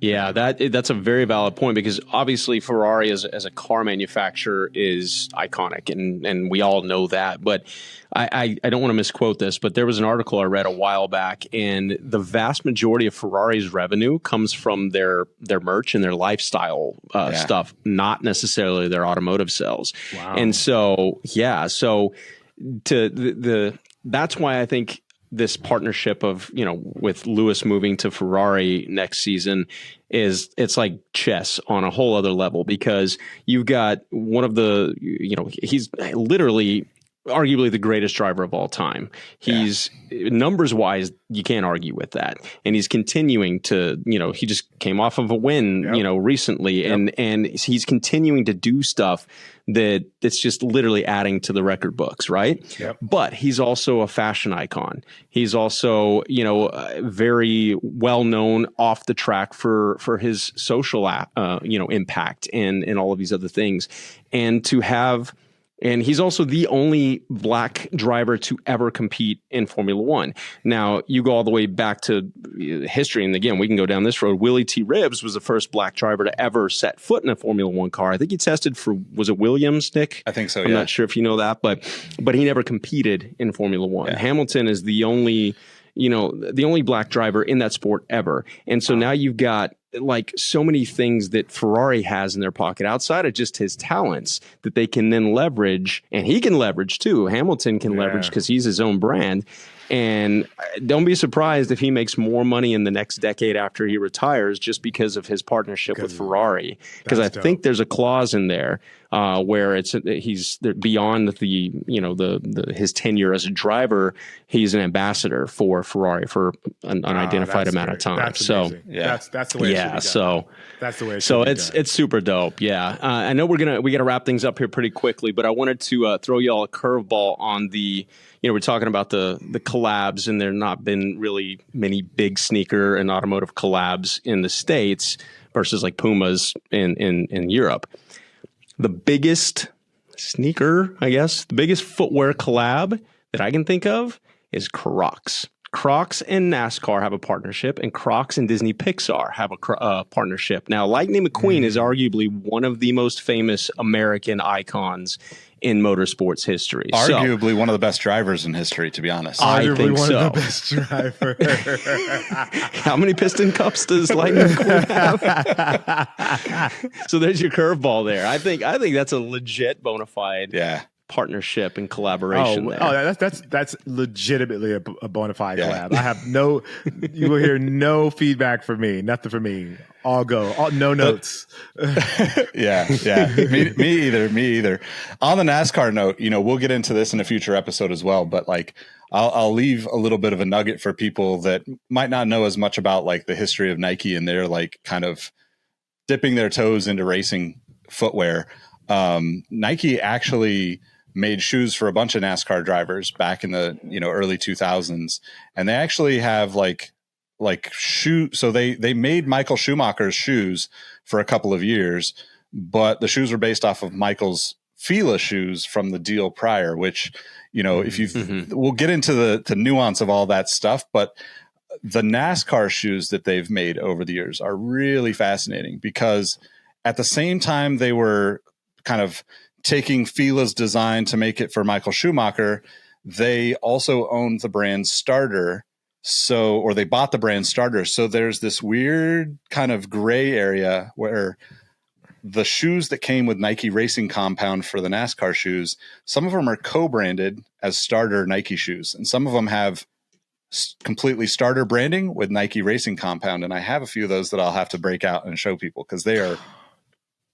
yeah, that's a very valid point, because obviously Ferrari as a car manufacturer is iconic, and we all know that. But I don't want to misquote this, but there was an article I read a while back, and the vast majority of Ferrari's revenue comes from their merch and their lifestyle stuff, not necessarily their automotive sales. Wow. And so that's why I think this partnership of, with Lewis moving to Ferrari next season it's like chess on a whole other level, because you've got one of the, he's literally arguably the greatest driver of all time. He's numbers wise, you can't argue with that. And he's continuing to, he just came off of a win, recently, and he's continuing to do stuff that's just literally adding to the record books, right? Yep. But he's also a fashion icon. He's also, very well known off the track for his social, impact and all of these other things. And he's also the only black driver to ever compete in Formula One. Now, you go all the way back to history, and again, we can go down this road. Willie T. Ribbs was the first black driver to ever set foot in a Formula One car. I think he tested for, was it Williams, Nick? I think so, I'm not sure if you know that, but he never competed in Formula One. Yeah. Hamilton is the only black driver in that sport ever. And so now you've got like so many things that Ferrari has in their pocket outside of just his talents that they can then leverage, and he can leverage too. Hamilton can leverage because he's his own brand. And don't be surprised if he makes more money in the next decade after he retires, just because of his partnership with Ferrari. Because I think there's a clause in there where he's beyond his tenure as a driver. He's an ambassador for Ferrari for an unidentified amount of time. That's amazing. That's the way. Yeah. So that's the way. It's super dope. Yeah. I know we got to wrap things up here pretty quickly, but I wanted to throw y'all a curveball on the. We're talking about the collabs, and there not been really many big sneaker and automotive collabs in the States versus like Pumas in Europe. The biggest sneaker, I guess, the biggest footwear collab that I can think of is Crocs. Crocs and NASCAR have a partnership, and Crocs and Disney Pixar have a partnership. Now, Lightning McQueen is arguably one of the most famous American icons in motorsports history. Arguably one of the best drivers in history, to be honest. I think one so. of the best drivers. How many piston cups does Lightning McQueen have? So there's your curveball there. I think that's a legit bona fide partnership and collaboration. That's legitimately a bona fide collab. I have you will hear no feedback from me, nothing from me. All go, no notes. Yeah. Me either. On the NASCAR note, we'll get into this in a future episode as well, but like I'll leave a little bit of a nugget for people that might not know as much about like the history of Nike and their like kind of dipping their toes into racing footwear. Nike actually made shoes for a bunch of NASCAR drivers back in the early 2000s, and they actually have like shoe. So they made Michael Schumacher's shoes for a couple of years, but the shoes were based off of Michael's Fila shoes from the deal prior, which, if we'll get into the nuance of all that stuff, but the NASCAR shoes that they've made over the years are really fascinating, because at the same time they were kind of taking Fila's design to make it for Michael Schumacher, they also owned the brand Starter. Or they bought the brand Starter. So there's this weird kind of gray area where the shoes that came with Nike Racing Compound for the NASCAR shoes, some of them are co-branded as Starter Nike shoes, and some of them have completely Starter branding with Nike Racing Compound. And I have a few of those that I'll have to break out and show people, because they are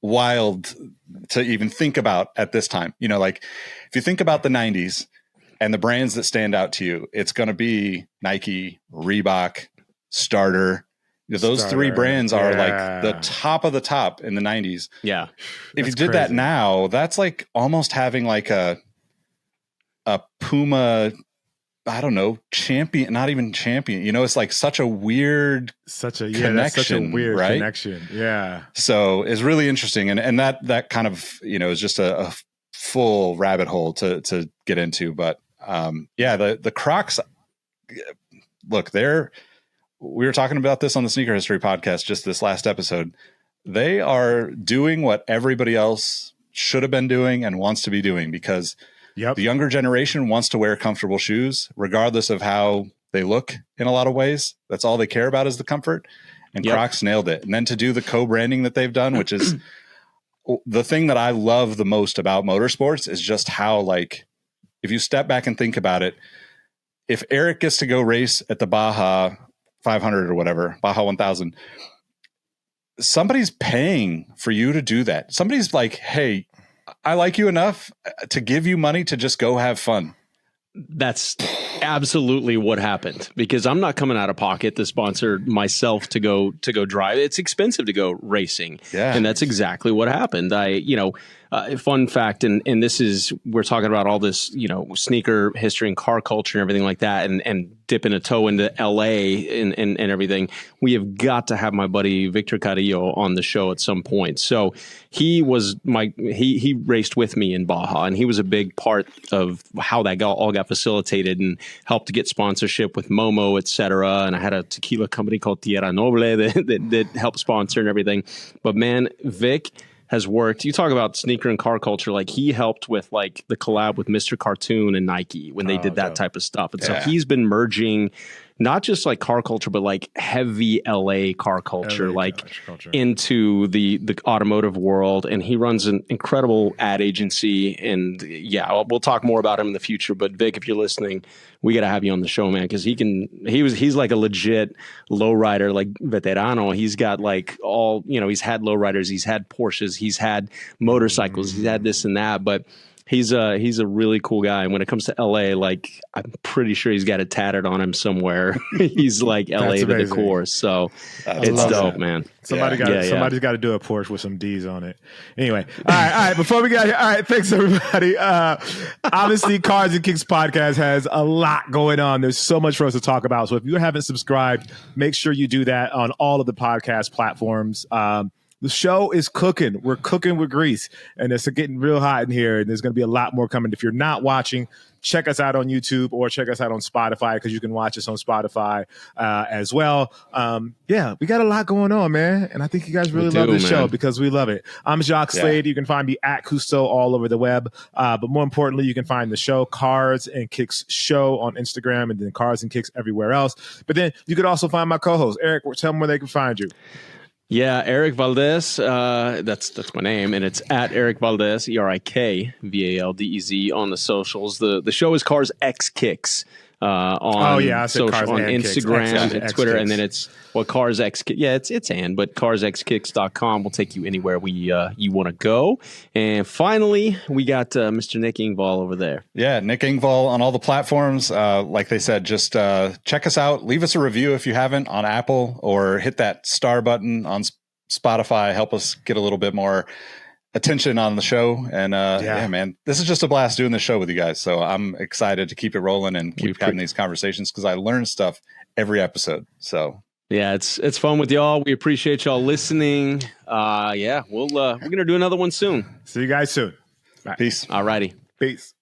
wild to even think about at this time. Like if you think about the 90s, and the brands that stand out to you, it's going to be Nike, Reebok, Starter, Those three brands are like the top of the top in the 90s. Yeah. If you did that now, that's like almost having like a Puma, I don't know, champion, not even champion. You know, it's like such a weird connection, that's such a weird right? connection. Yeah. So it's really interesting. And that kind of, you know, is just a full rabbit hole to get into. But the Crocs, look, we were talking about this on the Sneaker History podcast, just this last episode. They are doing what everybody else should have been doing and wants to be doing, because the younger generation wants to wear comfortable shoes, regardless of how they look in a lot of ways. That's all they care about is the comfort. And Crocs nailed it. And then to do the co-branding that they've done, which is the thing that I love the most about motorsports, is just how, like, if you step back and think about it, if Eric gets to go race at the Baja 500 or whatever, Baja 1000, somebody's paying for you to do that. Somebody's like, hey, I like you enough to give you money to just go have fun. That's absolutely what happened, because I'm not coming out of pocket to sponsor myself to go drive. It's expensive to go racing. Yeah. And that's exactly what happened. Fun fact, and this is, we're talking about all this, you know, sneaker history and car culture and everything like that, and dipping a toe into LA and everything. We have got to have my buddy Victor Carrillo on the show at some point. So he was he raced with me in Baja, and he was a big part of how that all got facilitated and helped to get sponsorship with Momo, et cetera. And I had a tequila company called Tierra Noble that helped sponsor and everything. But man, Vic has worked. You talk about sneaker and car culture. Like, he helped with like the collab with Mr. Cartoon and Nike when they did that type of stuff. And so he's been merging not just like car culture, but like heavy LA car culture, into the automotive world. And he runs an incredible ad agency. And we'll talk more about him in the future. But Vic, if you're listening, we got to have you on the show, man, because he's like a legit lowrider, like veterano. He's got like all, you know, he's had lowriders, he's had Porsches, he's had motorcycles, he's had this and that, but he's a really cool guy. And when it comes to LA, like, I'm pretty sure he's got it tatted on him somewhere. He's like LA to the core. So it's dope, man. Somebody's got to do a Porsche with some D's on it. Anyway, all right. Before we get here, all right, thanks everybody. Obviously, Cars and Kicks podcast has a lot going on. There's so much for us to talk about. So if you haven't subscribed, make sure you do that on all of the podcast platforms. The show is cooking. We're cooking with grease, and it's getting real hot in here, and there's going to be a lot more coming. If you're not watching, check us out on YouTube or check us out on Spotify, because you can watch us on Spotify as well. We got a lot going on, man, and I think you guys really love this show because we love it. I'm Jacques Slade. You can find me at Cousteau all over the web, but more importantly, you can find the show Cars and Kicks Show on Instagram, and then Cars and Kicks everywhere else. But then you could also find my co-host, Eric. Tell them where they can find you. Yeah, Eric Valdez. That's my name, and it's at Eric Valdez, ErikValdez on the socials. The show is Cars X Kicks on social, on Instagram and Twitter, and then it's Cars X. But carsxkickss.com will take you anywhere you want to go. And finally, we got Mr. Nick Engvall over there. Yeah, Nick Engvall on all the platforms. Like they said, just check us out. Leave us a review if you haven't on Apple, or hit that star button on Spotify. Help us get a little bit more attention on the show. And man, this is just a blast doing the show with you guys. So I'm excited to keep it rolling and keep having these conversations, because I learn stuff every episode. So yeah, it's fun with y'all. We appreciate y'all listening. We're gonna do another one soon. See you guys soon. Peace. All righty. Peace.